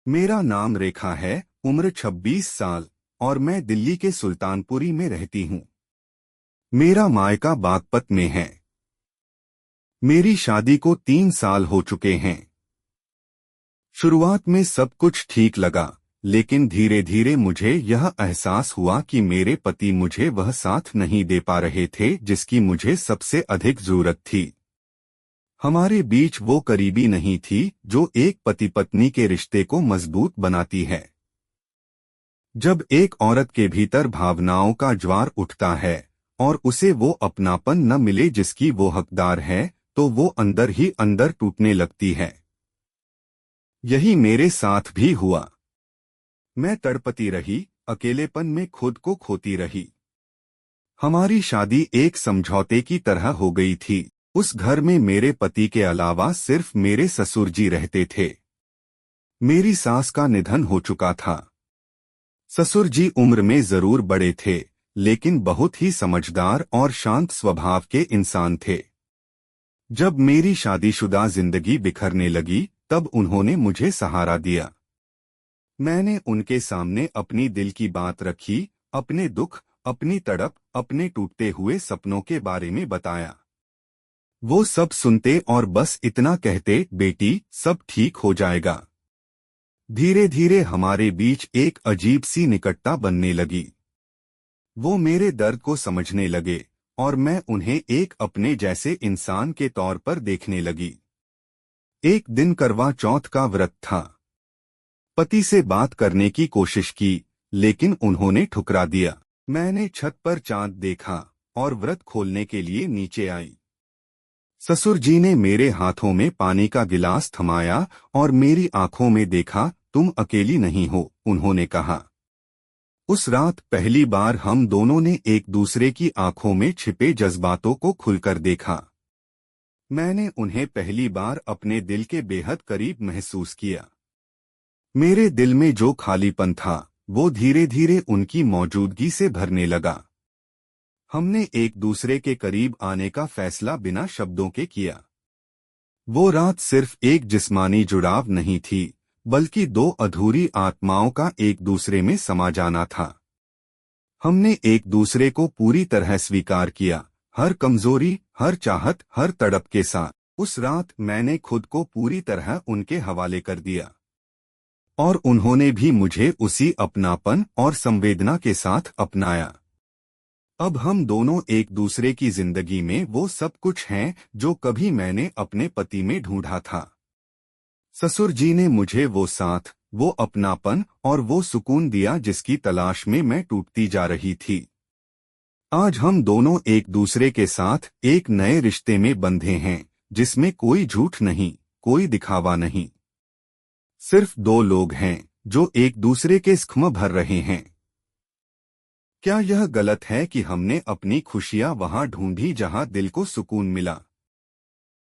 मेरा नाम रेखा है, उम्र 26 साल और मैं दिल्ली के सुल्तानपुरी में रहती हूँ। मेरा मायका बागपत में है। मेरी शादी को 3 साल हो चुके हैं। शुरुआत में सब कुछ ठीक लगा, लेकिन धीरे धीरे मुझे यह एहसास हुआ कि मेरे पति मुझे वह साथ नहीं दे पा रहे थे जिसकी मुझे सबसे अधिक जरूरत थी। हमारे बीच वो करीबी नहीं थी जो एक पति पत्नी के रिश्ते को मजबूत बनाती है। जब एक औरत के भीतर भावनाओं का ज्वार उठता है और उसे वो अपनापन न मिले जिसकी वो हकदार है, तो वो अंदर ही अंदर टूटने लगती है। यही मेरे साथ भी हुआ। मैं तड़पती रही, अकेलेपन में खुद को खोती रही। हमारी शादी एक समझौते की तरह हो गई थी। उस घर में मेरे पति के अलावा सिर्फ मेरे ससुर जी रहते थे। मेरी सास का निधन हो चुका था। ससुर जी उम्र में जरूर बड़े थे, लेकिन बहुत ही समझदार और शांत स्वभाव के इंसान थे। जब मेरी शादीशुदा जिंदगी बिखरने लगी, तब उन्होंने मुझे सहारा दिया। मैंने उनके सामने अपनी दिल की बात रखी, अपने दुख, अपनी तड़प, अपने टूटते हुए सपनों के बारे में बताया। वो सब सुनते और बस इतना कहते, बेटी सब ठीक हो जाएगा। धीरे धीरे हमारे बीच एक अजीब सी निकटता बनने लगी। वो मेरे दर्द को समझने लगे और मैं उन्हें एक अपने जैसे इंसान के तौर पर देखने लगी। एक दिन करवा चौथ का व्रत था। पति से बात करने की कोशिश की, लेकिन उन्होंने ठुकरा दिया। मैंने छत पर चांद देखा और व्रत खोलने के लिए नीचे आई। ससुर जी ने मेरे हाथों में पानी का गिलास थमाया और मेरी आंखों में देखा। तुम अकेली नहीं हो, उन्होंने कहा। उस रात पहली बार हम दोनों ने एक दूसरे की आंखों में छिपे जज्बातों को खुलकर देखा। मैंने उन्हें पहली बार अपने दिल के बेहद करीब महसूस किया। मेरे दिल में जो खालीपन था, वो धीरे धीरे उनकी मौजूदगी से भरने लगा। हमने एक दूसरे के करीब आने का फैसला बिना शब्दों के किया। वो रात सिर्फ एक जिस्मानी जुड़ाव नहीं थी, बल्कि दो अधूरी आत्माओं का एक दूसरे में समा जाना था। हमने एक दूसरे को पूरी तरह स्वीकार किया, हर कमजोरी, हर चाहत, हर तड़प के साथ। उस रात मैंने खुद को पूरी तरह उनके हवाले कर दिया और उन्होंने भी मुझे उसी अपनापन और संवेदना के साथ अपनाया। अब हम दोनों एक दूसरे की जिंदगी में वो सब कुछ हैं जो कभी मैंने अपने पति में ढूंढा था। ससुर जी ने मुझे वो साथ, वो अपनापन और वो सुकून दिया जिसकी तलाश में मैं टूटती जा रही थी। आज हम दोनों एक दूसरे के साथ एक नए रिश्ते में बंधे हैं, जिसमें कोई झूठ नहीं, कोई दिखावा नहीं। सिर्फ दो लोग हैं जो एक दूसरे के ख्म भर रहे हैं। क्या यह गलत है कि हमने अपनी खुशियां वहां ढूंढी जहां दिल को सुकून मिला?